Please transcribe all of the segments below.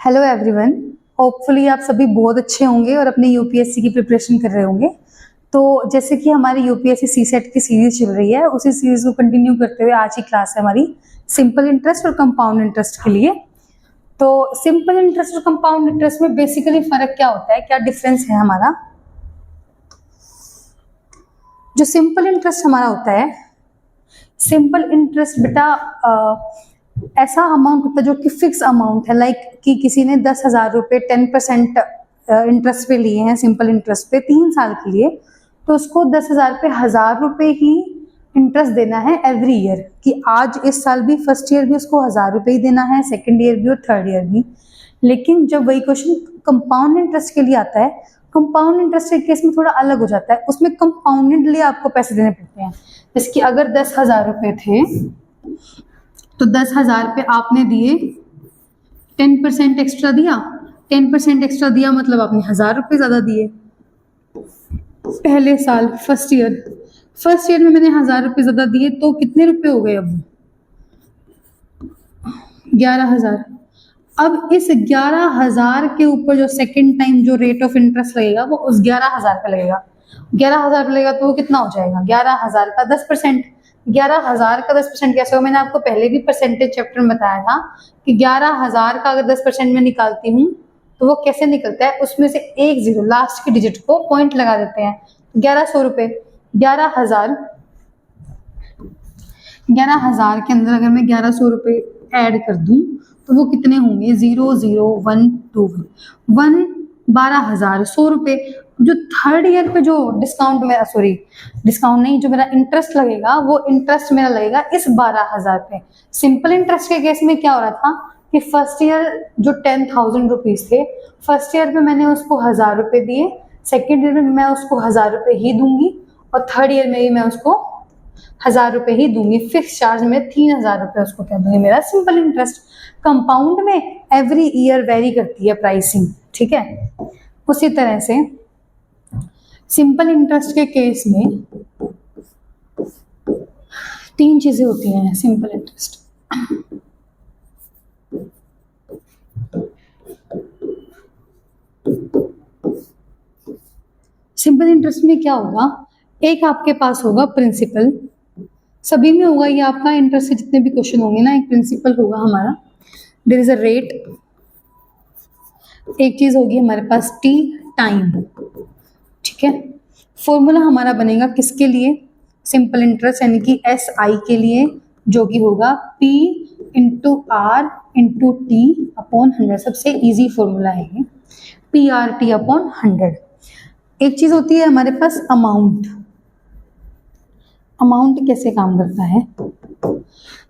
Hello everyone. Hopefully आप सभी बहुत अच्छे होंगे और अपने यूपीएससी की प्रिपरेशन कर रहे होंगे। तो जैसे कि हमारी यूपीएससी सीसेट की सीरीज चल रही है, उसी सीरीज को कंटिन्यू करते हुए आज की क्लास है हमारी सिंपल इंटरेस्ट और कंपाउंड इंटरेस्ट के लिए। तो सिंपल इंटरेस्ट और कंपाउंड इंटरेस्ट में बेसिकली फर्क क्या होता है, क्या डिफरेंस है हमारा। जो सिंपल इंटरेस्ट हमारा होता है, सिंपल इंटरेस्ट बेटा ऐसा अमाउंट होता है जो कि फिक्स अमाउंट है। लाइक कि किसी ने 10,000 रुपये 10% इंटरेस्ट पे लिए हैं, सिंपल इंटरेस्ट पे 3 साल के लिए, तो उसको 10,000 पे 1,000 रुपये ही इंटरेस्ट देना है एवरी ईयर। कि आज इस साल भी फर्स्ट ईयर भी उसको 1,000 रुपये ही देना है, सेकेंड ईयर भी और थर्ड ईयर भी। लेकिन जब वही क्वेश्चन कंपाउंड इंटरेस्ट के लिए आता है, कंपाउंड इंटरेस्ट के केस में थोड़ा अलग हो जाता है। उसमें कंपाउंडेडली आपको पैसे देने पड़ते हैं। जैसे कि अगर 10,000 रुपये थे तो 10,000 पे आपने दिए, 10% एक्स्ट्रा दिया, 10% एक्स्ट्रा दिया मतलब आपने 1,000 रुपये ज्यादा दिए पहले साल फर्स्ट ईयर में मैंने 1,000 रुपये ज्यादा दिए, तो कितने रुपए हो गए अब 11,000। अब इस 11,000 के ऊपर जो सेकंड टाइम जो रेट ऑफ इंटरेस्ट लगेगा वो उस 11,000 पे लगेगा। 11,000 पे लगेगा तो वो कितना हो जाएगा, 11,000 का 10%। 11,000 का 10% कैसे होगा, मैंने आपको पहले भी परसेंटेज चैप्टर में बताया था कि 11,000 का अगर 10% में निकालती हूँ तो वो कैसे निकलता है, उसमें से एक जीरो लास्ट की डिजिट को पॉइंट लगा देते हैं। 1,100 रुपये, 11,000 के अंदर अगर मैं 1,100 रुपये ऐड कर दूं तो वो कितने होंगे, 00121 12,000 100 रुपये। जो थर्ड ईयर पे जो डिस्काउंट मेरा, सॉरी डिस्काउंट नहीं, जो मेरा इंटरेस्ट लगेगा वो इंटरेस्ट मेरा लगेगा इस 12,000 पे। सिंपल इंटरेस्ट के केस में क्या हो रहा था कि फर्स्ट ईयर जो 10,000 रुपीज थे, फर्स्ट ईयर में मैंने उसको 1,000 रुपये दिए, सेकेंड ईयर में मैं उसको 1,000 रुपये ही दूंगी और थर्ड ईयर में भी मैं उसको 1,000 रुपये ही दूंगी। फिक्स चार्ज में 3,000 रुपये उसको क्या दूंगी, मेरा सिंपल इंटरेस्ट। कंपाउंड में एवरी ईयर वेरी करती है प्राइसिंग, ठीक है। उसी तरह से सिंपल इंटरेस्ट के केस में 3 चीजें होती हैं सिंपल इंटरेस्ट। सिंपल इंटरेस्ट में क्या होगा, एक आपके पास होगा प्रिंसिपल, सभी में होगा ये आपका इंटरेस्ट से जितने भी क्वेश्चन होंगे ना, एक प्रिंसिपल होगा हमारा। देयर इज अ रेट, एक चीज होगी हमारे पास टी टाइम, ठीक है। फॉर्मूला हमारा बनेगा किसके लिए, सिंपल इंटरेस्ट यानी कि SI के लिए, जो कि होगा P into R into T upon 100। सबसे इजी फॉर्मूला है ये, PRT अपॉन 100। एक चीज होती है हमारे पास अमाउंट। अमाउंट कैसे काम करता है,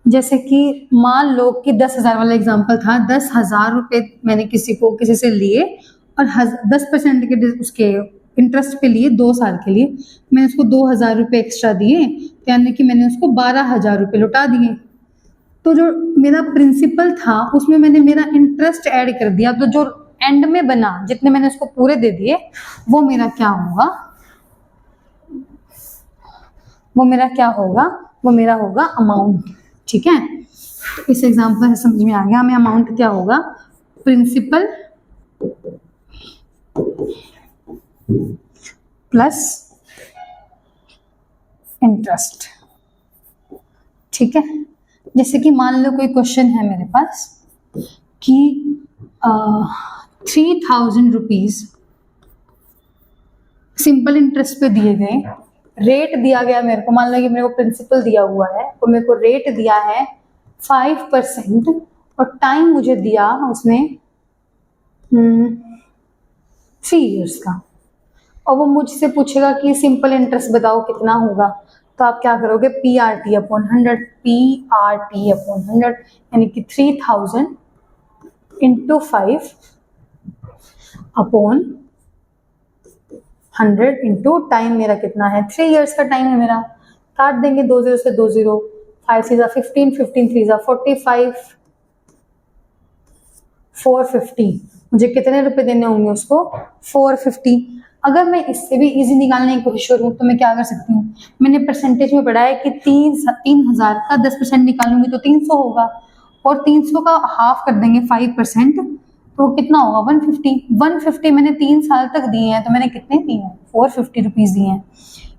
जैसे कि मान लो कि 10,000 वाला एग्जांपल था, 10,000 रुपये मैंने किसी से लिए और 10% के उसके इंटरेस्ट पे लिए 2 साल के लिए, मैंने उसको 2,000 रुपये एक्स्ट्रा दिए, यानी कि मैंने उसको 12,000 रुपये लौटा दिए। तो जो मेरा प्रिंसिपल था उसमें मैंने मेरा इंटरेस्ट ऐड कर दिया, तो जो एंड में बना जितने मैंने उसको पूरे दे दिए वो मेरा क्या होगा, वो मेरा होगा अमाउंट, ठीक है। तो इस एग्जांपल से समझ में आ गया हमें अमाउंट क्या होगा, प्रिंसिपल प्लस इंटरेस्ट, ठीक है। जैसे कि मान लो कोई क्वेश्चन है मेरे पास कि 3,000 रुपीज सिंपल इंटरेस्ट पे दिए गए, रेट दिया गया मेरे को, मान लो कि मेरे को प्रिंसिपल दिया हुआ है और मेरे को रेट दिया है 5% और टाइम मुझे दिया उसने 3 इयर्स का, और वो मुझसे पूछेगा कि सिंपल इंटरेस्ट बताओ कितना होगा। तो आप क्या करोगे, PRT अपॉन 100, PRT अपॉन 100 यानी कि 3,000 इंटू 5 अपॉन 100 इंटू टाइम मेरा कितना है, 3 इयर्स का टाइम है मेरा। काट देंगे 2 0 से 2 0, 5 3 15, 15 3 45, 450। मुझे कितने रुपए देने होंगे उसको, 450। अगर मैं इससे भी इजी निकालने की कोशिश करूँ तो मैं क्या कर सकती हूँ, मैंने परसेंटेज में पढ़ा है कि 3,000 का 10% निकालूंगी तो 300 होगा, और 300 का हाफ कर देंगे 5%, तो कितना होगा 150 मैंने 3 साल तक दिए हैं, तो मैंने कितने दिए हैं 450 रुपीज दिए हैं।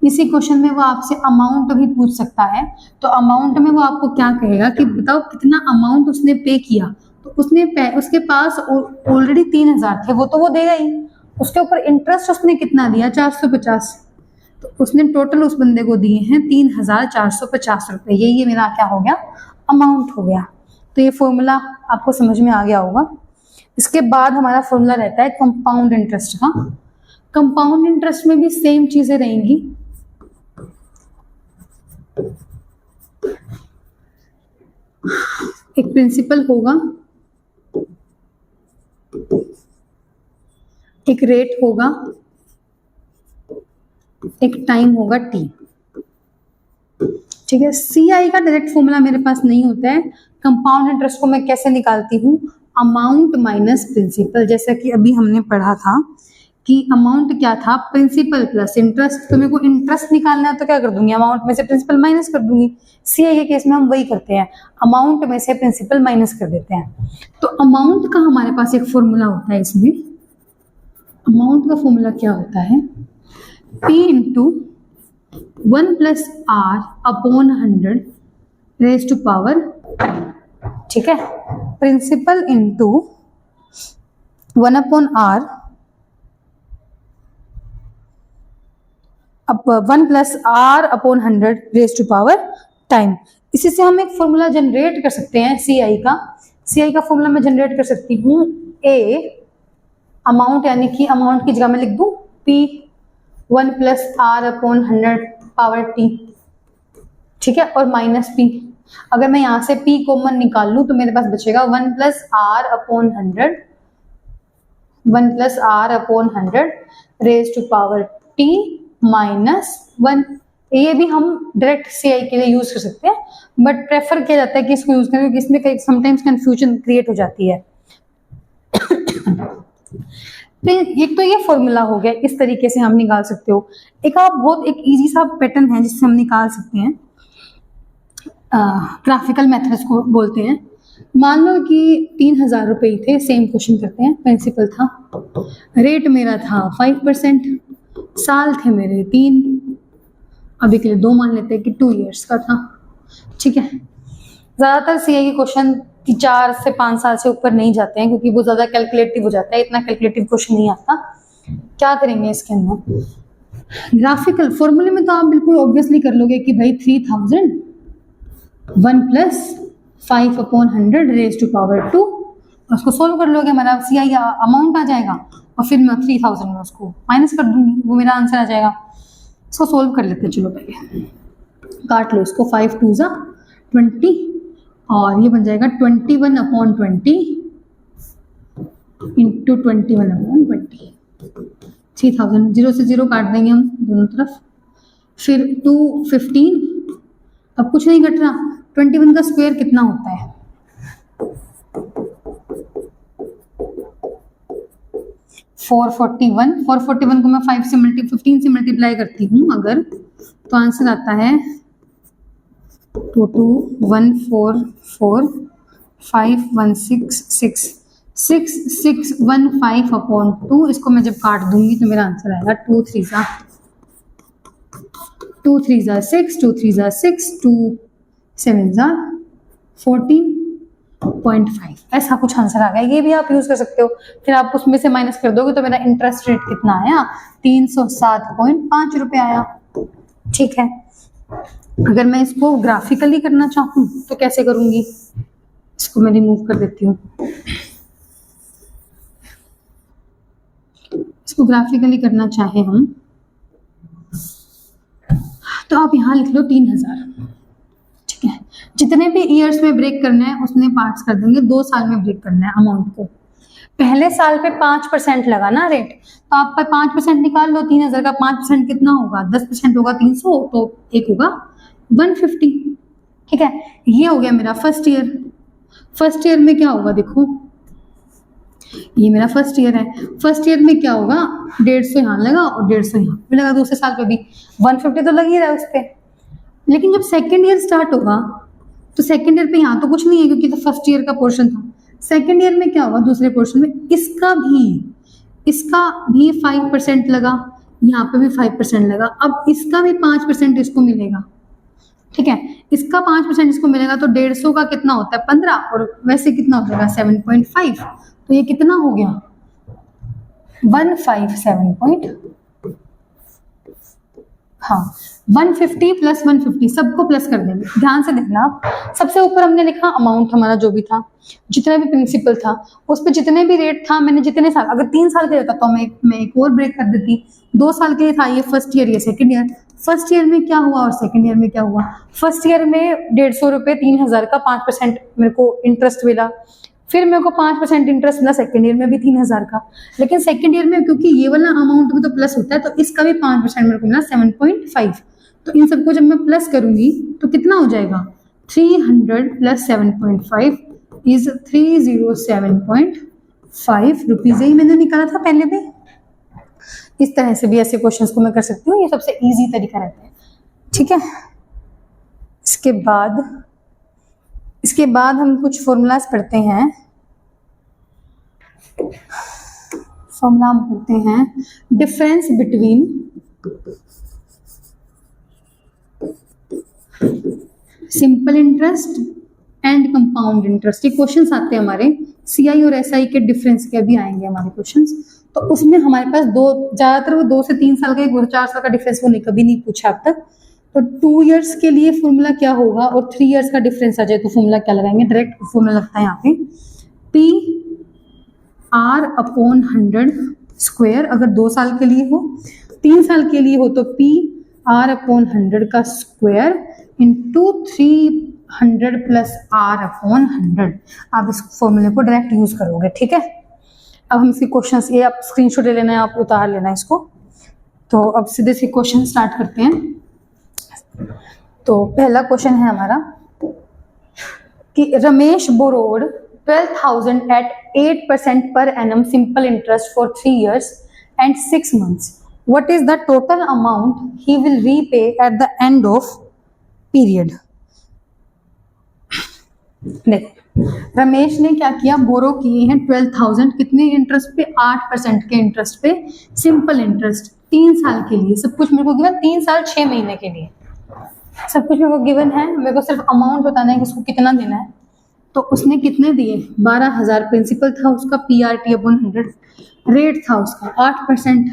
इसी क्वेश्चन में वो आपसे अमाउंट भी पूछ सकता है, तो अमाउंट में वो आपको क्या कहेगा कि बताओ कितना अमाउंट उसने पे किया, तो उसके पास ऑलरेडी 3000 थे, वो तो वो देगा ही, उसके ऊपर इंटरेस्ट उसने कितना दिया 450, तो उसने टोटल उस बंदे को दिए हैं 3450 रुपए, ये मेरा क्या हो गया अमाउंट हो गया। तो ये फॉर्मूला आपको समझ में आ गया होगा। इसके बाद हमारा फॉर्मूला रहता है कंपाउंड इंटरेस्ट का। कंपाउंड इंटरेस्ट में भी सेम चीजें रहेंगी। एक प्रिंसिपल होगा, एक रेट होगा, एक टाइम होगा टी। ठीक है, सीआई का डायरेक्ट फॉर्मूला मेरे पास नहीं होता है। कंपाउंड इंटरेस्ट को मैं कैसे निकालती हूँ, अमाउंट माइनस प्रिंसिपल। जैसा कि अभी हमने पढ़ा था कि अमाउंट क्या था, प्रिंसिपल प्लस इंटरेस्ट। तो मेरे को इंटरेस्ट निकालना है तो क्या कर दूंगी, अमाउंट में से प्रिंसिपल माइनस कर दूंगी। सीआई के केस में हम वही करते हैं, अमाउंट में से प्रिंसिपल माइनस कर देते हैं। तो अमाउंट का हमारे पास एक फॉर्मूला होता है। इसमें अमाउंट का फॉर्मूला क्या होता है, P into 1 plus R upon 100 raise to power. ठीक है, principal into 1 upon R 1 plus R upon 100 raise to power time. इसी से हम एक फॉर्मूला जनरेट कर सकते हैं सीआई का। सीआई का फॉर्मूला मैं जनरेट कर सकती हूँ, ए अमाउंट यानी कि अमाउंट की जगह में लिख दूं P 1 plus R upon 100 power T. ठीक है, और माइनस P। अगर मैं यहां से P कॉमन निकाल लूं तो मेरे पास बचेगा 1 plus R upon 100, 1 plus R upon 100 raise to power T minus 1। ये भी हम डायरेक्ट सीआई के लिए यूज कर सकते हैं, बट प्रेफर किया जाता है कि इसको यूज करें क्योंकि इसमें समटाइम्स कंफ्यूजन क्रिएट हो जाती है। एक तो ये फॉर्मूला हो गया, इस तरीके से हम निकाल सकते हो। एक आप बहुत एक इजी सा पैटर्न है जिससे हम निकाल सकते हैं, ग्राफिकल मेथड्स को बोलते हैं। मान लो कि 3000 रुपए ही थे, सेम क्वेश्चन करते हैं। प्रिंसिपल था, रेट मेरा था 5%, साल थे मेरे 3, अभी के लिए 2 मान लेते हैं कि 2 इयर्स का था। ठीक है, ज्यादातर सीआई के क्वेश्चन 4 से 5 साल से ऊपर नहीं जाते हैं क्योंकि वो ज्यादा कैलकुलेटिव हो जाता है, इतना कैलकुलेटिव क्वेश्चन नहीं आता। क्या करेंगे इसके अंदर, ग्राफिकल फॉर्मूले में तो आप बिल्कुल ऑब्वियसली कर लोगे कि भाई 3000 1 plus 5 upon 100 raise to power 2, उसको सोल्व कर लोगे, हमारा सीआई अमाउंट आ जाएगा और फिर मैं 3000 में उसको माइनस कर दूंगी, वो मेरा आंसर आ जाएगा। इसको सोल्व कर लेते हैं, चलो पहले काट लो इसको, 5 2 जा 20 और ये बन जाएगा 21 अपॉन 20 इंटू 21 अपॉन 20। 3000 0 से 0 काट देंगे हम दोनों तरफ, फिर 215, अब कुछ नहीं घट रहा, 21 का स्क्वायर कितना होता है, 441। 441 को मैं 15 से मल्टीप्लाई करती हूँ अगर, तो आंसर आता है 22145166615 अपॉन 2। इसको मैं जब काट दूंगी तो मेरा आंसर आएगा 2 3 जा 6, 2 3 जा 6, 2 7 जा 14.5, ऐसा कुछ आंसर आ गया। ये भी आप यूज कर सकते हो, फिर आप उसमें से माइनस कर दोगे तो मेरा इंटरेस्ट रेट कितना आया, 307.5 रुपए आया। ठीक है, अगर मैं इसको ग्राफिकली करना चाहूँ तो कैसे करूंगी, इसको मैं रिमूव कर देती हूँ। इसको ग्राफिकली करना चाहे हम तो आप यहाँ लिख लो 3000। ठीक है, जितने भी ईयर्स में ब्रेक करना है उसने पार्ट्स कर देंगे, 2 साल में ब्रेक करना है अमाउंट को। पहले साल पे 5% लगा ना रेट, तो आप 5% निकाल लो, 3000 का 5% कितना होगा, 10% होगा 300, तो एक होगा 150। ठीक है, ये हो गया मेरा फर्स्ट ईयर। फर्स्ट ईयर में क्या होगा, देखो ये मेरा फर्स्ट ईयर है। फर्स्ट ईयर में क्या होगा, 150 यहाँ लगा और 150 यहाँ भी लगा, दूसरे साल पे भी 150 तो लग ही रहा है उस पर। लेकिन जब सेकेंड ईयर स्टार्ट होगा तो सेकेंड ईयर पे यहाँ तो कुछ नहीं है क्योंकि तो फर्स्ट ईयर का पोर्शन था। सेकेंड ईयर में क्या होगा, दूसरे पोर्शन में इसका भी 5% लगा, यहाँ पे भी 5% लगा। अब इसका भी 5% इसको मिलेगा, ठीक है, इसका 5% इसको मिलेगा, तो 150 का कितना होता है 15, और वैसे कितना हो जाएगा 7.5, तो ये कितना हो गया 157 हाँ 150 प्लस 150 सबको प्लस कर देंगे। ध्यान से देखना, सबसे ऊपर हमने लिखा अमाउंट हमारा जो भी था, जितना भी प्रिंसिपल था उस पर जितने भी रेट था, मैंने जितने साल, अगर 3 साल के होता तो मैं एक और ब्रेक कर देती, 2 साल के लिए था, ये फर्स्ट ईयर ये सेकंड ईयर। फर्स्ट ईयर में क्या हुआ और सेकंड ईयर में क्या हुआ, फर्स्ट ईयर में 150 रुपये 3000 का 5% मेरे को इंटरेस्ट मिला, फिर मेरे को 5% इंटरेस्ट मिला सेकंड ईयर में भी 3000 का, लेकिन सेकंड ईयर में क्योंकि ये वाला अमाउंट भी तो प्लस होता है तो इसका भी 5% मेरे को मिला 7.5, तो इन सबको जब मैं प्लस करूंगी तो कितना हो जाएगा 300 प्लस 7.5 इज 307.5 रुपीज, यही मैंने निकाला था पहले भी। इस तरह से भी ऐसे क्वेश्चंस को मैं कर सकती हूँ, ये सबसे इजी तरीका रहता है, ठीक है। इसके बाद हम कुछ फॉर्मूलाज पढ़ते हैं। फॉर्मूला हम पढ़ते हैं difference between simple interest and compound interest. ये क्वेश्चंस आते हैं हमारे सीआई और एसआई के, डिफरेंस के भी आएंगे हमारे क्वेश्चंस, तो उसमें हमारे पास ज्यादातर वो 2 से 3 साल का, 4 साल का डिफरेंस वो कभी नहीं पूछा अब तक। तो 2 इयर्स के लिए फॉर्मूला क्या होगा और 3 इयर्स का डिफरेंस आ जाए तो फॉर्मूला क्या लगाएंगे, डायरेक्ट फॉर्मूला लगता है यहाँ पे पी आर अपॉन 100 स्क्वायर, अगर 2 साल के लिए हो, 3 साल के लिए हो तो पी आर अपॉन 100 का square into 300 plus R upon 100। आप इस फॉर्मूले को डायरेक्ट यूज करोगे, ठीक है। अब हम इसके क्वेश्चंस, ये आप स्क्रीनशॉट ले लेना है, आप उतार लेना है इसको। तो अब सीधे से क्वेश्चन स्टार्ट करते हैं। तो पहला क्वेश्चन है हमारा कि Ramesh borrowed 12,000 at 8% per annum simple interest for 3 years and 6 months. What is the total amount he will repay at the end of period? देखो, रमेश ने क्या किया, बोरो किए हैं 12,000, कितने इंटरेस्ट पे, 8% के इंटरेस्ट पे, सिंपल इंटरेस्ट 3 साल के लिए। सब कुछ मेरे को गिवन 3 साल 6 महीने के लिए, सब कुछ मेरे को गिवन है, मेरे को सिर्फ अमाउंट बताना है कि उसको कितना देना है। तो उसने कितने दिए, 12,000 प्रिंसिपल था उसका, PRT अपॉन 100 रेट था उसका, 8%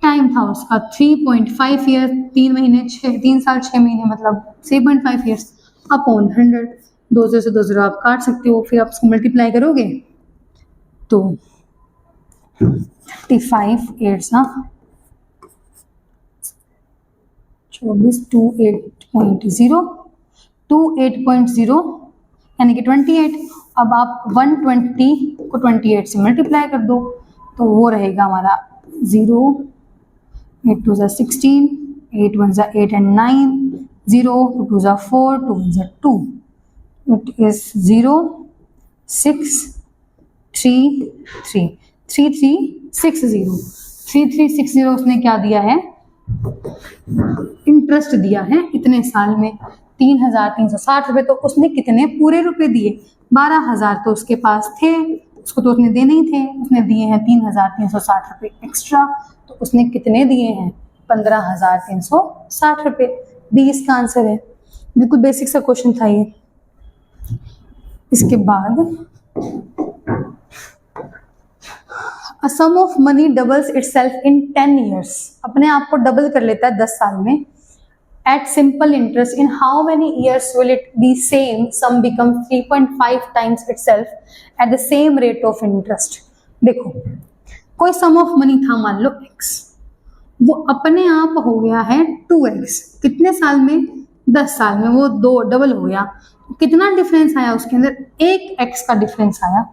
टाइम था उसका 3.5 ईयर, 3 साल 6 महीने मतलब 3.5 ईयर्स अपॉन 100। 2 से 2 आप काट सकते हो, फिर आप उसको मल्टीप्लाई करोगे तो 35 8 24 28.0 यानी कि 28। अब आप 120 को 28 से मल्टीप्लाई कर दो तो वो रहेगा हमारा 0, 8 2 16, 8 1 8 and 9, 0 2 2 4, 2 1 2, it is 0 6 3 3 3360 उसने क्या दिया है, इंटरेस्ट दिया है इतने साल में 3,360 रुपए। तो उसने कितने पूरे रुपए दिए, 12,000 तो उसके पास थे, उसको तो उसने देने ही थे, उसने दिए हैं 3,360 रुपए एक्स्ट्रा, तो उसने कितने दिए हैं 15,360 रुपए। बी इसका आंसर है, बिल्कुल बेसिक सा क्वेश्चन था ये। इसके बाद A sum of money doubles itself in 10 years, अपने आप को डबल कर लेता है 10 साल में, at simple interest in how many years will it be same sum becomes 3.5 times itself at the same rate of interest। देखो, कोई sum of money था मान लो x, वो अपने आप हो गया है 2x, कितने साल में, 10 साल में, वो 2 डबल हो गया, कितना डिफरेंस आया उसके अंदर, 1x का डिफरेंस आया,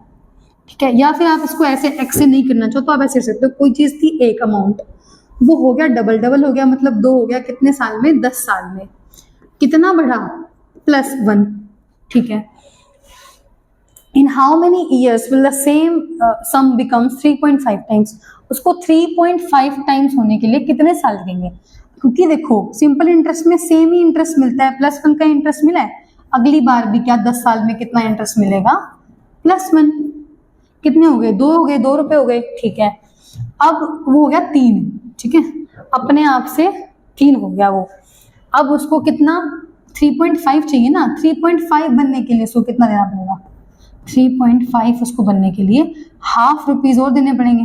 ठीक है। या फिर आप इसको ऐसे x से नहीं करना चाहो तो आप ऐसे कर सकते हो, कोई चीज थी एक अमाउंट, वो हो गया डबल हो गया, मतलब 2 हो गया, कितने साल में, 10 साल में, कितना बढ़ा, +1, ठीक है। In how many years will the same some becomes 3.5 times, उसको 3.5 टाइम्स होने के लिए कितने साल लगेंगे, क्योंकि देखो सिंपल इंटरेस्ट में सेम ही इंटरेस्ट मिलता है, +1 का इंटरेस्ट मिला है, अगली बार भी क्या 10 साल में कितना इंटरेस्ट मिलेगा, +1, कितने हो गए, 2 हो गए, 2 रुपए हो गए, ठीक है। अब वो हो गया 3, ठीक है, अपने आप से 3 हो गया वो। अब उसको कितना 3.5 चाहिए ना, 3.5 बनने के लिए उसको कितना देना पड़ेगा, 3.5 उसको बनने के लिए ₹0.5 और देने पड़ेंगे,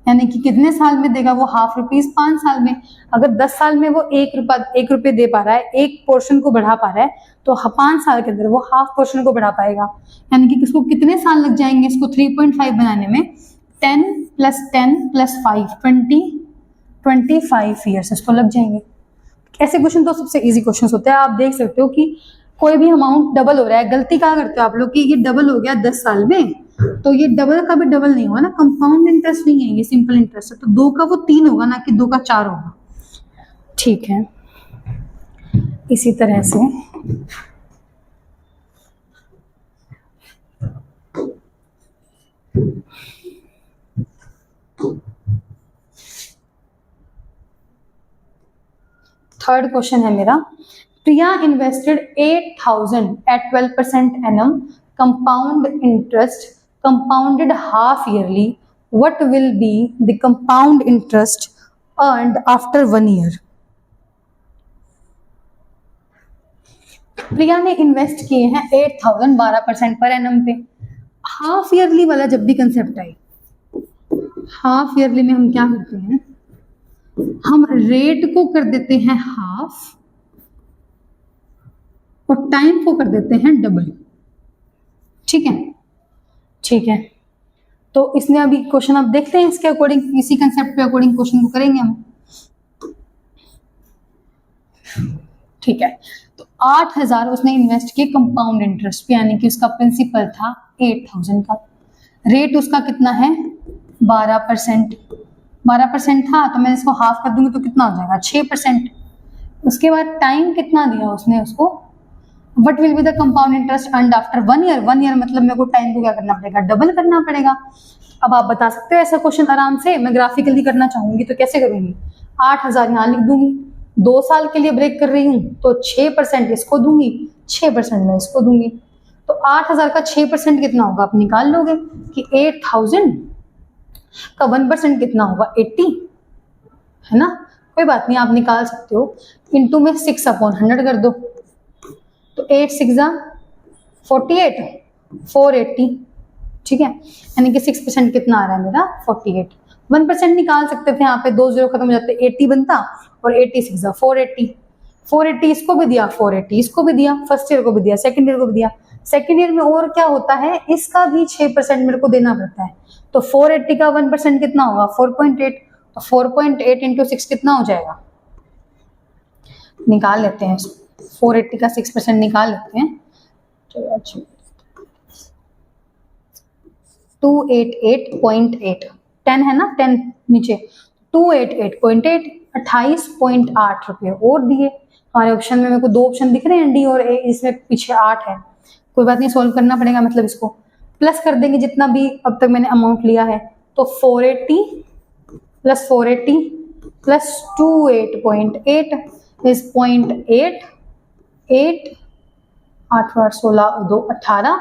यानी कि कितने साल में देगा वो ₹0.5, 5 साल में। अगर 10 साल में वो 1 रुपये दे पा रहा है, एक पोर्शन को बढ़ा पा रहा है, तो 5 साल के अंदर वो हाफ पोर्शन को बढ़ा पाएगा, यानी कि इसको कितने साल लग जाएंगे इसको 3.5 बनाने में, 10 + 10 + 5 25 ईयर्स इसको लग जाएंगे। ऐसे क्वेश्चन तो सबसे इजी क्वेश्चन होते हैं। आप देख सकते हो कि कोई भी अमाउंट डबल हो रहा है, गलती क्या करते हो आप लोग कि ये डबल हो गया 10 साल में, तो ये डबल का भी डबल नहीं हुआ ना, कंपाउंड इंटरेस्ट नहीं है, ये सिंपल इंटरेस्ट है, तो 2 का वो 3 होगा ना कि 2 का 4 होगा, ठीक है। इसी तरह से थर्ड क्वेश्चन है मेरा, प्रिया invested 8,000 at 12% annum compound interest compounded half yearly. What will be the compound interest earned after 1 year? प्रिया ने इन्वेस्ट किए हैं 8,000 12% पर एनम पे। हाफ ईयरली वाला जब भी कंसेप्ट आए, हाफ ईयरली में हम क्या करते हैं, हम रेट को कर देते हैं हाफ और टाइम को कर देते हैं डबल, ठीक है, ठीक है। तो इसमें अभी क्वेश्चन आप देखते हैं, इसके अकॉर्डिंग, इसी कंसेप्ट पे अकॉर्डिंग क्वेश्चन को करेंगे हम, ठीक है। तो 8,000 उसने इन्वेस्ट किए कंपाउंड इंटरेस्ट पे, यानी कि उसका प्रिंसिपल था 8,000 का, रेट उसका कितना है 12%, 12% था, तो मैं इसको हाफ कर दूंगी तो कितना हो जाएगा 6%। उसके बाद टाइम कितना दिया उसने उसको, what will be the compound interest earned after 1 year, 1 year मतलब मेरे को टाइम को क्या करना पड़ेगा, डबल करना पड़ेगा। अब आप बता सकते हो ऐसा क्वेश्चन आराम से, मैं ग्राफिकली करना चाहूंगी तो कैसे करूंगी, 8,000 यहाँ लिख दूंगी, 2 साल के लिए ब्रेक कर रही हूँ तो 6% इसको दूंगी, 6% मैं इसको दूंगी, तो 8,000 का 6% कितना होगा आप निकाल लोगे कि 8,000 का 1% कितना होगा 80, है ना, कोई बात नहीं आप निकाल सकते हो, इंटू में 6/100 कर दो, तो 8 6 48 480, ठीक है, यानी कि 6% कितना आ रहा है मेरा 48। 1% निकाल सकते थे, यहाँ पे 2 0 खत्म हो जाते, 80 बनता और 80 6 480, 480 इसको भी दिया, 480 इसको भी दिया, फर्स्ट ईयर को भी दिया, सेकंड ईयर को भी दिया। सेकंड ईयर में और क्या होता है, इसका भी 6% मेरे को देना पड़ता है, तो 480 का 1% कितना होगा 4.8, तो 4.8 इंटू 6 कितना हो जाएगा, निकाल लेते हैं, 480 का 6% निकाल लेते हैं, 288.8, 10 है ना, 10 नीचे, 288.8, 28.8 रुपये और दिए हमारे ऑप्शन में, मेरे को 2 ऑप्शन दिख रहे हैं डी और ए, इसमें पीछे 8 है, कोई बात नहीं सॉल्व करना पड़ेगा, मतलब इसको प्लस कर देंगे जितना भी अब तक मैंने अमाउंट लिया है, तो 480 + 480 + 28.8 इज 0.8, 8 8 8 16 2 18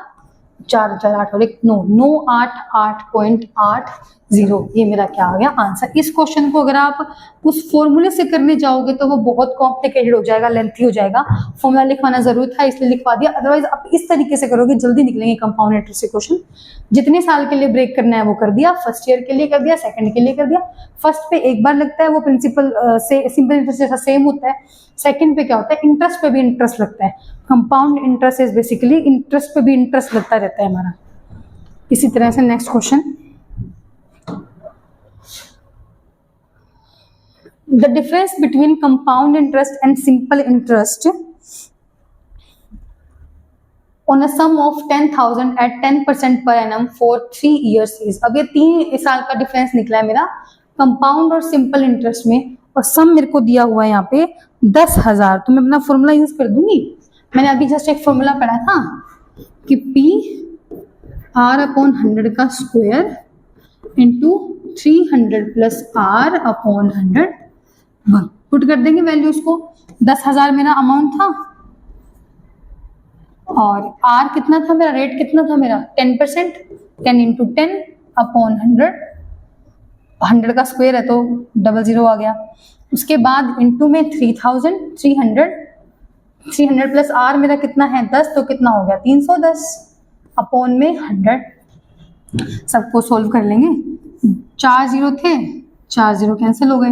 4 4 8 और 1 9 9 8 8.80, ये मेरा क्या आ गया आंसर। इस क्वेश्चन को अगर आप उस फॉर्मूले से करने जाओगे तो वो बहुत कॉम्प्लिकेटेड हो जाएगा, लेंथी हो जाएगा, फॉर्मूला लिखवाना जरूरी था इसलिए लिखवा दिया, अदरवाइज आप इस तरीके से करोगे जल्दी निकलेंगे कंपाउंड इंटरेस्ट से क्वेश्चन। जितने साल के लिए ब्रेक करना है वो कर दिया, फर्स्ट ईयर के लिए कर दिया, सेकंड के लिए कर दिया, फर्स्ट पे एक बार लगता है वो प्रिंसिपल से सिंपल इंटरेस्ट जैसा सेम होता है, सेकंड पे क्या होता है इंटरेस्ट पे भी इंटरेस्ट लगता है, compound interest is basically interest पे भी इंटरेस्ट लगता रहता है हमारा। इसी तरह से next question, the difference between compound interest and simple interest on a sum of 10,000 at 10% per annum for 3 years is, अब ये 3 साल का डिफरेंस निकला है मेरा कंपाउंड और सिंपल इंटरेस्ट में, और सम मेरे को दिया हुआ है यहाँ पे 10,000, तो मैं अपना फॉर्मूला यूज कर दूंगी, मैंने अभी जस्ट एक फॉर्मूला पढ़ा था कि PR/100 का स्क्वायर इंटू 300 + R/100 पुट कर देंगे वैल्यूज को। 10,000 मेरा अमाउंट था, और आर कितना था मेरा, रेट कितना था मेरा 10%, 10 इंटू 10 अपॉन 100, 100 का स्क्वायर है तो 00 आ गया। उसके बाद इंटू में 3000, 300 प्लस आर मेरा कितना है 10, तो कितना हो गया 310 अपॉन में 100। सबको सोल्व कर लेंगे, 4 जीरो थे, 4 जीरो कैंसिल हो गए,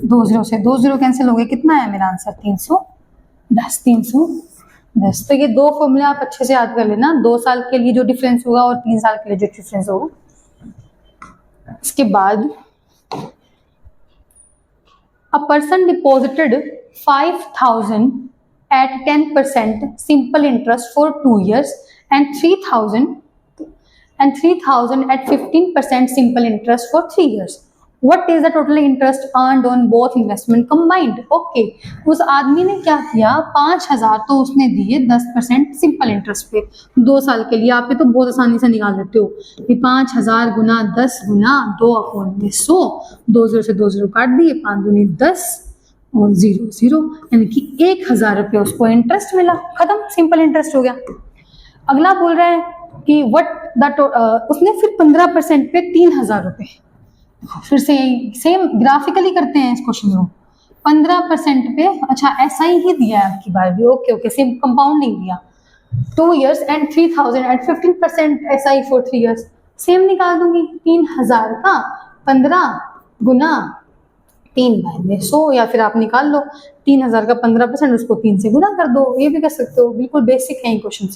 2 जीरो से 2 जीरो कैंसिल हो गए, कितना है मेरा आंसर 310, 310। तो ये दो फॉर्मूले आप अच्छे से याद कर लेना, 2 साल के लिए जो डिफरेंस होगा और 3 साल के लिए जो डिफरेंस होगा। इसके बाद a person deposited 5,000 at 10% simple interest for 2 years and 3,000 at 15% simple interest for 3 years. What is the total interest earned on both investment combined? Okay, उस आदमी ने क्या किया, 5,000 तो उसने दिए 10% सिंपल इंटरेस्ट पे 2 साल के लिए। आप ये तो बहुत आसानी से निकाल लेते हो कि 5,000 गुना 10 गुना 2 अपॉन 100, 2 जीरो से 2 जीरो काट दिए, 5 दूनी 10 और 0 0, यानी कि 1,000 रुपये उसको इंटरेस्ट मिला, खत्म, सिंपल इंटरेस्ट हो गया। अगला बोल रहा है कि उसने फिर 15% पे 3,000 रुपये, फिर से सेम ग्राफिकली करते हैं इस क्वेश्चन को, 15% पे, अच्छा ऐसा ही दिया है आपकी बार भी, ओके ओके, सेम कंपाउंडिंग दिया, 2 years and 3,000 at 15% SI for 3 years, same निकाल दूंगी, 3,000 का 15 गुना 3/100, या फिर आप निकाल लो 3,000 का 15%, उसको 3 से गुना कर दो, ये भी कर सकते हो, बिल्कुल बेसिक है क्वेश्चन।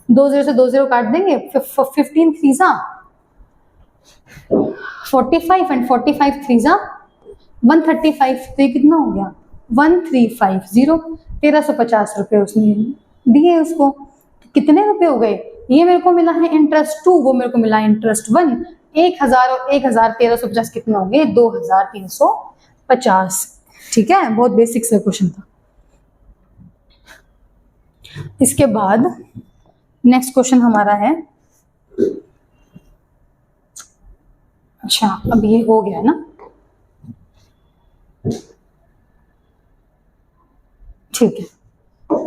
2 जीरो से 2 जीरो काट देंगे, 15 3 45 एंड 45 3 135, तो ये कितना हो गया 1350, 1,350 रुपये उसने दिए उसको। कितने रुपए हो गए, ये मेरे को मिला है इंटरेस्ट 2, वो मेरे को मिला इंटरेस्ट 1, 1,000 और 1,000 1,350 कितना हो गए 2,350। ठीक है, बहुत बेसिक सा क्वेश्चन था। इसके बाद नेक्स्ट क्वेश्चन हमारा है, अच्छा अब ये हो गया ना, ठीक है।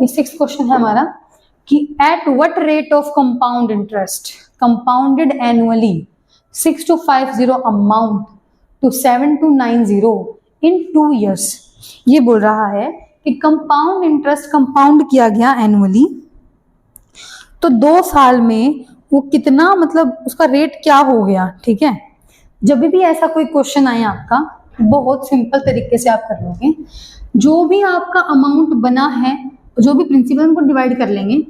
ये 6th क्वेश्चन है हमारा कि at what rate of compound interest compounded annually 6250 amount to 7290 in 2 years। ये बोल रहा है कि कंपाउंड इंटरेस्ट कंपाउंड किया गया एनुअली, तो 2 साल में वो कितना, मतलब उसका रेट क्या हो गया। ठीक है, जब भी ऐसा कोई क्वेश्चन आए आपका, बहुत सिंपल तरीके से आप कर लोगे, जो भी आपका अमाउंट बना है, जो भी प्रिंसिपल को डिवाइड कर लेंगे,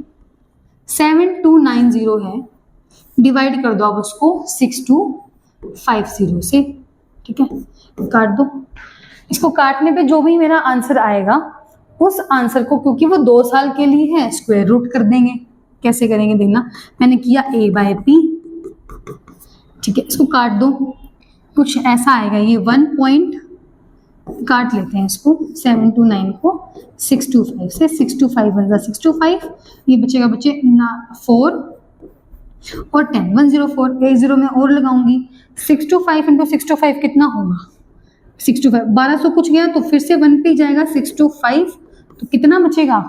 7290 है, डिवाइड कर दो आप उसको 6250 से। ठीक है, काट दो, इसको काटने पे जो भी मेरा आंसर आएगा, उस आंसर को, क्योंकि वो 2 साल के लिए है, स्क्वायर रूट कर देंगे। कैसे करेंगे देखना, मैंने किया A/P। ठीक है, इसको काट दो, कुछ ऐसा आएगा, ये 1 पॉइंट काट लेते हैं इसको, 729 को 625 से, 625 बन 625, ये बचेगा 4 और 10, 104, एक जीरो में और लगाऊंगी, 625 इंटू 625 कितना होगा 625, 1200 कुछ गया तो फिर से 1 पे जाएगा 625, तो कितना बचेगा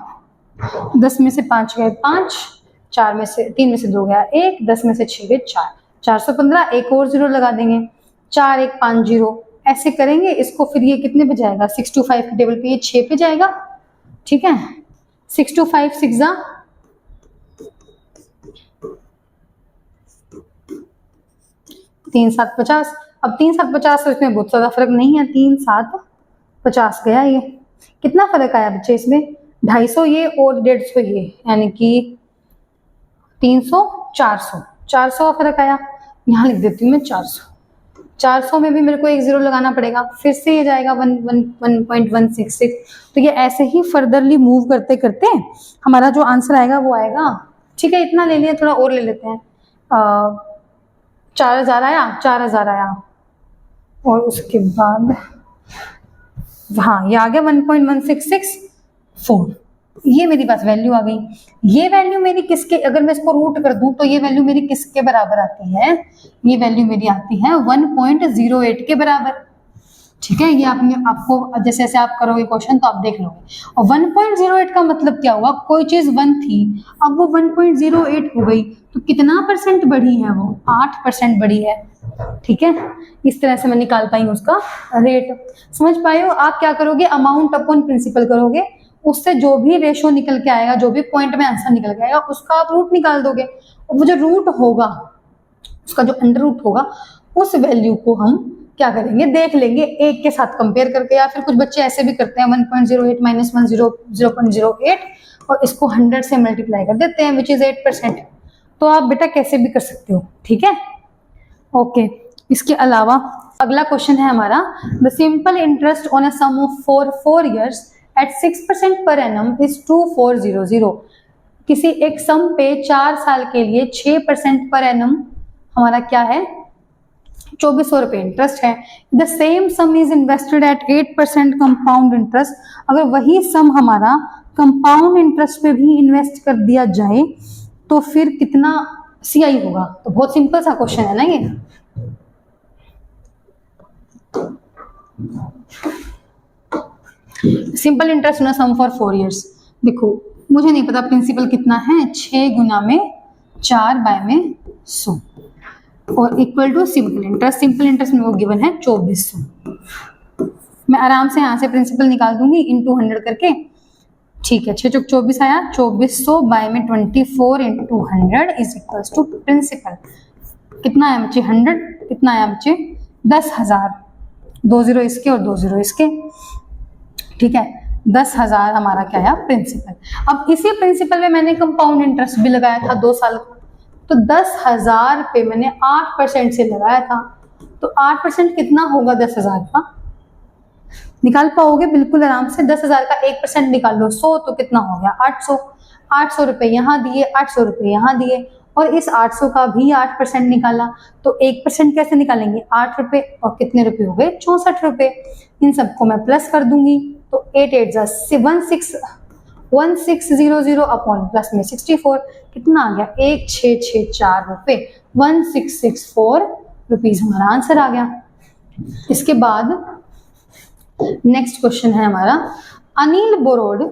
10 में से 5 गए 5, 4 में से 3 में से 2 गया 1, 10 में से 6 गए 4, 415, एक और जीरो लगा देंगे, 4 1 5 0, ऐसे करेंगे इसको, फिर ये कितने पे जाएगा 625 के टेबल पे ये 6 पे जाएगा। ठीक है, 625 6 3 7 50, अब 3 7 50 से इसमें बहुत ज्यादा फर्क नहीं है, 3 7 50 गया, ये कितना फर्क आया बच्चे इसमें 250 ये और 150 ये, यानी कि 300 400 का फर्क आया। यहाँ लिख देती हूँ मैं 400 में भी मेरे को एक जीरो लगाना पड़ेगा, फिर से ये जाएगा 1.166, तो ये ऐसे ही फर्दरली मूव करते करते हमारा जो आंसर आएगा वो आएगा। ठीक है, इतना ले लिया, थोड़ा और ले लेते हैं, 4,000 आया और उसके बाद हाँ ये आ गया 1.1664, ये मेरी पास वैल्यू आ गई। ये वैल्यू मेरी किसके, अगर मैं इसको रूट कर दूं तो ये वैल्यू मेरी किसके बराबर आती है, ये वैल्यू मेरी आती है 1.08 के बराबर। ठीक है, ये आपने आपको जैसे जैसे आप करोगे क्वेश्चन तो आप देख लोगे। और 1.08 का मतलब क्या हुआ, कोई चीज 1 थी, अब वो 1.08 हो गई, तो कितना परसेंट बढ़ी है, वो 8% बढ़ी है। ठीक है, इस तरह से मैं निकाल पाई उसका रेट। समझ पाए हो? आप क्या करोगे, अमाउंट अपॉन प्रिंसिपल करोगे, उससे जो भी रेशो निकल के आएगा, जो भी पॉइंट में आंसर निकल के आएगा, उसका आप रूट निकाल दोगे, और वो जो रूट होगा, उसका जो अंडर रूट होगा, उस वैल्यू को हम क्या करेंगे, देख लेंगे एक के साथ कंपेयर करके, या फिर कुछ बच्चे ऐसे भी करते हैं 1.08 माइनस 0.08 और इसको 100 से मल्टीप्लाई कर देते हैं, विच इज 8%। तो आप बेटा कैसे भी कर सकते हो। ठीक है, ओके। इसके अलावा अगला क्वेश्चन है हमारा, the simple interest on a sum of 4 years at 6% per annum is 2400। किसी एक सम पे 4 साल के लिए 6% पर एनम हमारा क्या है, 2400 रुपए इंटरेस्ट है। The same some is invested at 8% compound interest. अगर वही सम हमारा कंपाउंड इंटरेस्ट पे भी इन्वेस्ट कर दिया जाए तो फिर कितना सीआई होगा। तो बहुत सिंपल सा क्वेश्चन है ना ये। सिंपल इंटरेस्ट ना सम फॉर 4 years। देखो मुझे नहीं पता प्रिंसिपल कितना है, 6 गुना में 4 बाय में 100 और equal to simple interest. Simple interest में वो गिवन है 2400। मैं आराम से यहाँ से प्रिंसिपल निकाल दूंगी इनटू 100 करके। ठीक है, 6 चौक 24 आया, 2400 बाय में 24 into 100 is equal to principal. कितना आया बच्चे, 100। कितना आया बच्चे, 10,000। 2 0 इसके और 2 0 इसके। ठीक है, 10,000 हमारा क्या आया, प्रिंसिपल। अब इसी प्रिंसिपल में मैंने कंपाउंड इंटरेस्ट भी लगाया था 2 साल का, तो 10,000 पे मैंने 8% से लगाया था, तो 8% कितना होगा 10,000 का, निकाल पाओगे बिल्कुल आराम से। 10,000 का 1% निकाल लो 100, तो कितना हो गया 800। 800 रुपए यहाँ दिए, 800 रुपए यहाँ दिए, और इस 800 का भी 8% निकाला, तो 1% कैसे निकालेंगे, 8 रुपए, और कितने रुपए हो गए 64 रुपए। इन सबको मैं प्लस कर दूंगी, तो 8 8 जा 1600 अपॉन प्लस में 64, कितना आ गया 1664 रुपए। 1664 रुपीज हमारा आंसर आ गया। इसके बाद नेक्स्ट क्वेश्चन है हमारा, Anil borrowed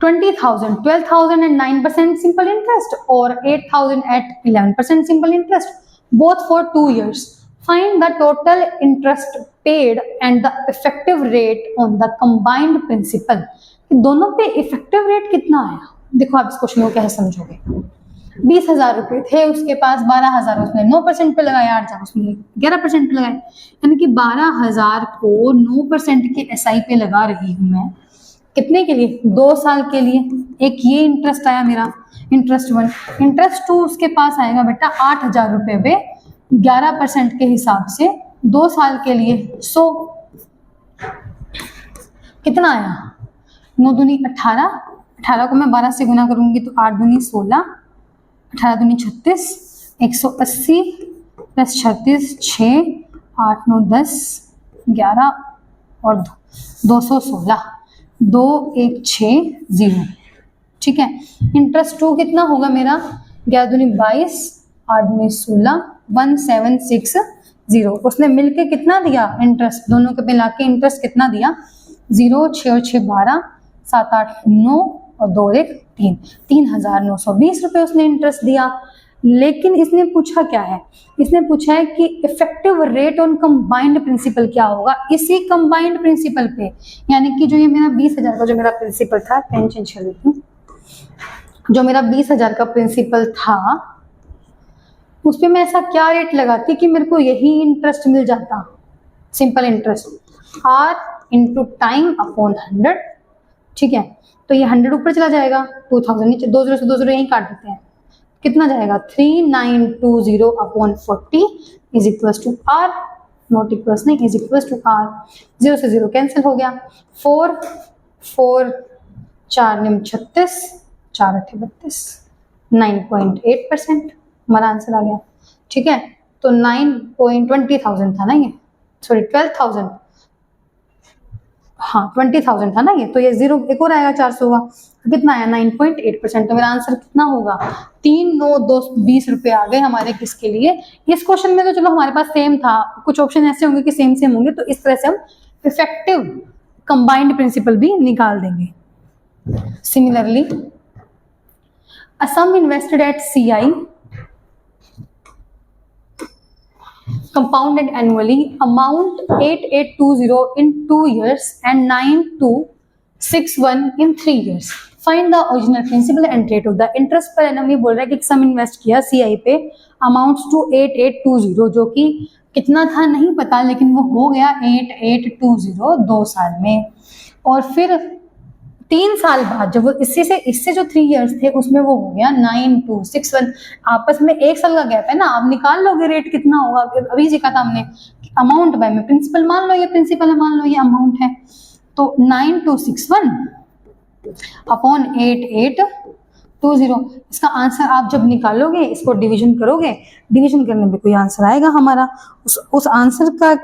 20,000 12,000 at 9% simple interest और 8,000 at 11% simple interest, both for 2 years। Find the total interest paid and the effective rate on the combined principal. दोनों पे इफेक्टिव रेट कितना आया। देखो आप इस क्वेश्चन को कैसे समझोगे, 20,000 रुपए थे उसके पास, 12,000 उसने 9% पे लगाया, 8,000 उसने 11% पे लगाया, यानी कि 12,000 को 9% के एसआई पे लगा रही हूं मैं। कितने के लिए, 2 साल के लिए। एक ये इंटरेस्ट आया मेरा, इंटरेस्ट 1। इंटरेस्ट 2 उसके पास आएगा बेटा 8,000 रुपए पे 11% के हिसाब से 2 साल के लिए 100। कितना आया, 9 दूनी 18, 18 को मैं 12 से गुना करूंगी तो 8 दूनी 16, 18 दूनी 36, 180 प्लस 36 6, 8 9 10 11 और 216, 2 1 6 0। ठीक है, इंटरेस्ट 2 कितना होगा मेरा, 11 दूनी 22, 8 दूनी 16, 1760। उसने मिलके कितना दिया इंटरेस्ट, दोनों के मिला के इंटरेस्ट कितना दिया, 0 6 और 6 12, 7 8 9 और 2 1 3, 3,920 रुपए उसने इंटरेस्ट दिया। लेकिन इसने पूछा क्या है, इसने पूछा है कि effective rate on combined principal क्या होगा इसी कंबाइंड प्रिंसिपल पे। यानी कि जो ये मेरा 20,000 का जो मेरा प्रिंसिपल था, पेन चेंज कर लेती हूँ, जो मेरा 20,000 का प्रिंसिपल था उस पर मैं ऐसा क्या रेट लगाती कि मेरे को यही इंटरेस्ट मिल जाता, simple interest R into time upon 100। ठीक है, तो ये 100 ऊपर चला जाएगा, 2000 नीचे, 2 0 से 2 0 यहीं काट देते हैं, कितना जाएगा 3920 upon 40 is equal to R, not equals नहीं, इज इक्वल टू R। 0 से 0 कैंसिल हो गया, 4 4 4 निम 36, 4 8 32, 9.8% हमारा आंसर आ गया। ठीक है, तो 9.20,000 था ना ये, सॉरी 12,000, हाँ 20,000 था ना ये, तो ये जीरो एक और आएगा 400 का, कितना आया 9.8%। तो मेरा आंसर कितना होगा 3, 9, 2, 20 रुपए आ गए हमारे किसके लिए। इस क्वेश्चन में तो चलो हमारे पास सेम था, कुछ ऑप्शन ऐसे होंगे कि सेम सेम होंगे, तो इस तरह से हम इफेक्टिव कंबाइंड प्रिंसिपल भी निकाल देंगे। Similarly a sum invested at CI compounded annually amount 8820 in 2 years and 9261 in 3 years. Find the original principal and rate of the interest per annum। ये बोल रहा है कि सम इन्वेस्ट किया CI पे अमाउंट्स टू 8820, जो कि कितना था नहीं पता, लेकिन वो हो गया 8820 2 साल में। और फिर 3 साल बाद जब वो इससे जो 3 इयर्स थे उसमें वो हो गया 9261। आपस में 1 साल का गैप है ना, आप निकाल लोगे रेट कितना होगा। अभी सीखा था हमने अमाउंट बाय में प्रिंसिपल, मान लो ये प्रिंसिपल है, मान लो ये अमाउंट है, तो 9261 अपॉन 8820। इसका आंसर आप जब निकालोगे, इसको डिवीजन करोगे, डिवीजन करने में कोई आंसर आएगा हमारा। उस आंसर का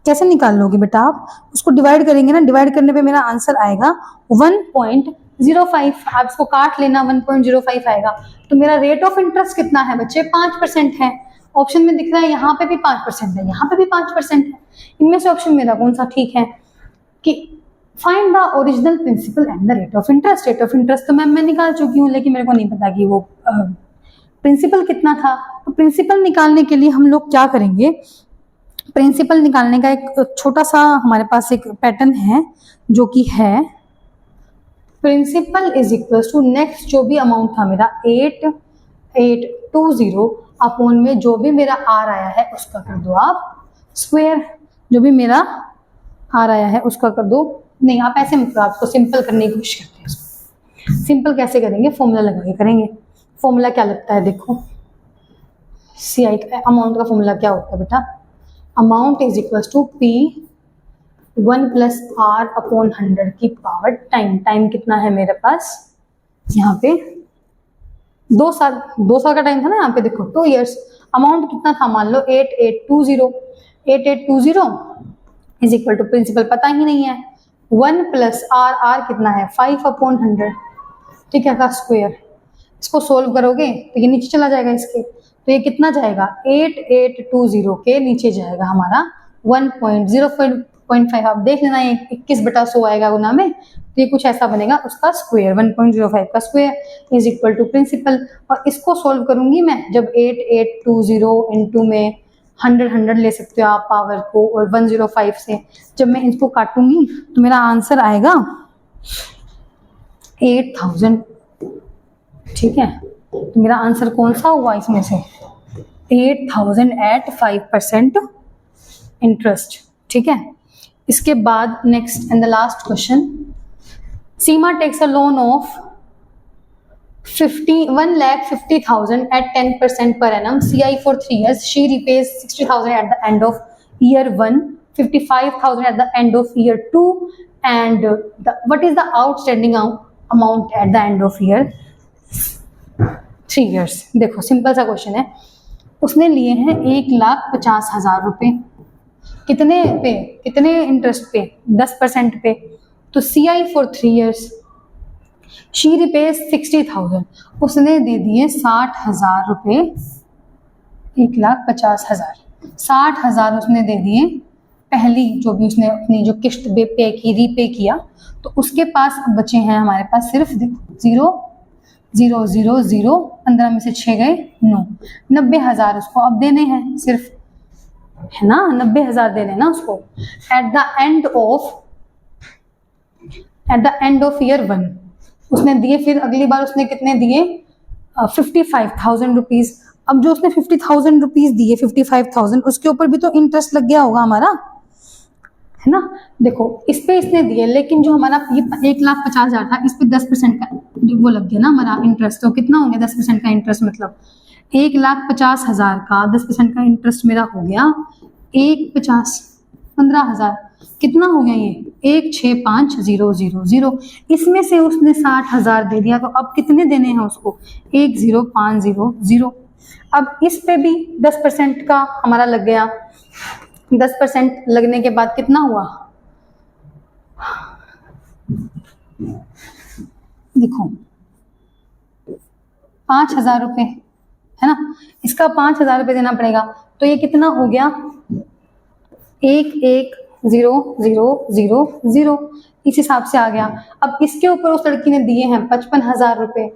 कैसे निकाल लोगे बेटा आप, उसको डिवाइड करेंगे ना, डिवाइड करने पे मेरा आंसर आएगा 1.05। आप इसको काट लेना, 1.05 आएगा। तो मेरा रेट ऑफ इंटरेस्ट कितना है बच्चे 5% है। ऑप्शन में दिख रहा है यहाँ पे भी 5% है, यहाँ पे भी 5% है। इनमें से ऑप्शन मेरा कौन सा ठीक है कि find the original principal and the rate of interest. Rate of interest तो मैं निकाल चुकी हूँ, लेकिन मेरे को नहीं पता कि वो प्रिंसिपल कितना था। तो प्रिंसिपल निकालने के लिए हम लोग क्या करेंगे, प्रिंसिपल निकालने का एक छोटा सा हमारे पास एक पैटर्न है, जो कि है principal is equal to next जो भी अमाउंट था मेरा 8820 अपॉन में जो भी मेरा आर आया है उसका कर दो आप स्क्वायर। जो भी मेरा आर आया है उसका कर दो, नहीं आप ऐसे मत करो, आपको सिंपल करने की कोशिश करते हैं। सिंपल कैसे करेंगे, फॉर्मूला लगा के करेंगे। फॉर्मूला क्या लगता है, देखो CI अमाउंट का फॉर्मूला क्या होता है बेटा, amount is equal to P1 plus R upon 100 की पावर टाइम। टाइम कितना है मेरे पास यहाँ पे 2 साल, 2 साल का टाइम था ना यहाँ पे, देखो 2 इयर्स। अमाउंट कितना था, मान लो 8820 इज इक्वल टू प्रिंसिपल पता ही नहीं है 1 प्लस R, R कितना है 5 अपॉन 100, ठीक है, का स्क्वायर। इसको सोल्व करोगे तो ये नीचे चला जाएगा इसके, तो ये कितना जाएगा 8820 के नीचे जाएगा हमारा 1.05। आप देख लेना, ये 21/100 आएगा गुना में, तो ये कुछ ऐसा बनेगा उसका स्क्वायर, 1.05 का square is equal to principal. और इसको सोल्व करूंगी मैं जब 8820 इंटू में 100 ले सकते हो आप पावर को, और 105 से जब मैं इसको काटूंगी तो मेरा आंसर आएगा 8000, ठीक है। तो मेरा आंसर कौन सा हुआ इसमें से 8000 एट 5% इंटरेस्ट, ठीक है। इसके बाद next and the last question, Seema takes a loan of 1,50,000 at 10% per annum CI for 3 years. She repays 60,000 at the end of year 1, 55,000 at the end of year 2, and what is the outstanding amount at the end of year 3 years। देखो simple सा question है, उसने लिए हैं 1,50,000 रुपए, कितने पे, कितने इंटरेस्ट पे 10% पे। तो CI for 3 years, शी रिपेज 60,000, उसने दे दिए 60,000 रुपए, 1,50,000, 60,000 उसने दे दिए पहली जो भी उसने अपनी जो किस्त पे की, रीपे किया। तो उसके पास अब बचे हैं हमारे पास सिर्फ 0 0 0 0, 15 में से 6 गए 9, 90,000 उसको अब देने हैं सिर्फ, है ना, 90,000 देने ना उसको at the end of year 1 उसने दिए। फिर अगली बार उसने कितने दिए 55,000 रुपीज। अब जो उसने 50,000 रुपीज दिए 55,000, उसके ऊपर भी तो इंटरेस्ट लग गया होगा हमारा, है ना। देखो इस पे इसने दिए, लेकिन जो हमारा ये 1,50,000 था, इस पे 10% का वो लग गया ना हमारा इंटरेस्ट। तो कितना हो गया 10% का इंटरेस्ट, मतलब 1,50,000 का 10% का इंटरेस्ट मेरा हो गया 15,000। कितना हो गया ये 1,65,000। इसमें से उसने 60,000 दे दिया, तो अब कितने देने हैं उसको 1,05,000। अब इस पे भी 10% का हमारा लग गया, 10% लगने के बाद कितना हुआ देखो 5,000 रुपये है ना, इसका 5,000 रुपये देना पड़ेगा, तो ये कितना हो गया 1,1,0,0,0,0 इस हिसाब से आ गया। अब इसके ऊपर उस लड़की ने दिए हैं 55,000 रुपये,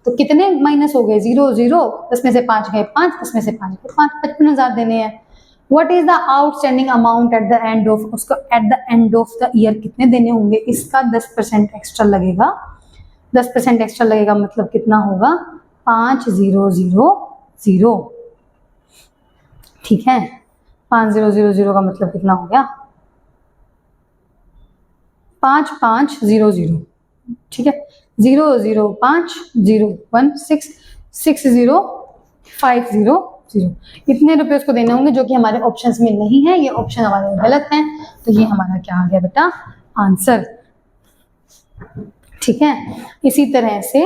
तो कितने माइनस हो गए 0 0, 10 में से 5 गए 5, 10 में से 5 गए 5, 55,000 देने हैं। What is the outstanding amount at the end of, उसको at the end of the year कितने देने होंगे, इसका 10% एक्स्ट्रा लगेगा, 10% एक्स्ट्रा लगेगा, मतलब कितना होगा 5,000, ठीक है 5,000 का मतलब कितना हो गया 5,5,0,0, ठीक है 0,0,5,0,1,6,6,0,5,0,0 इतने रुपए उसको देने होंगे, जो कि हमारे ऑप्शंस में नहीं है, ये ऑप्शन हमारे गलत हैं, तो ये हमारा क्या आ गया बेटा आंसर, ठीक है। इसी तरह से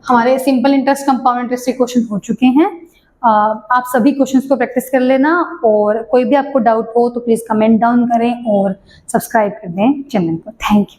हमारे सिंपल इंटरेस्ट, कंपाउंड इंटरेस्ट के क्वेश्चन हो चुके हैं। आप सभी क्वेश्चंस को प्रैक्टिस कर लेना, और कोई भी आपको डाउट हो तो प्लीज कमेंट डाउन करें और सब्सक्राइब कर दें चैनल को। Thank you.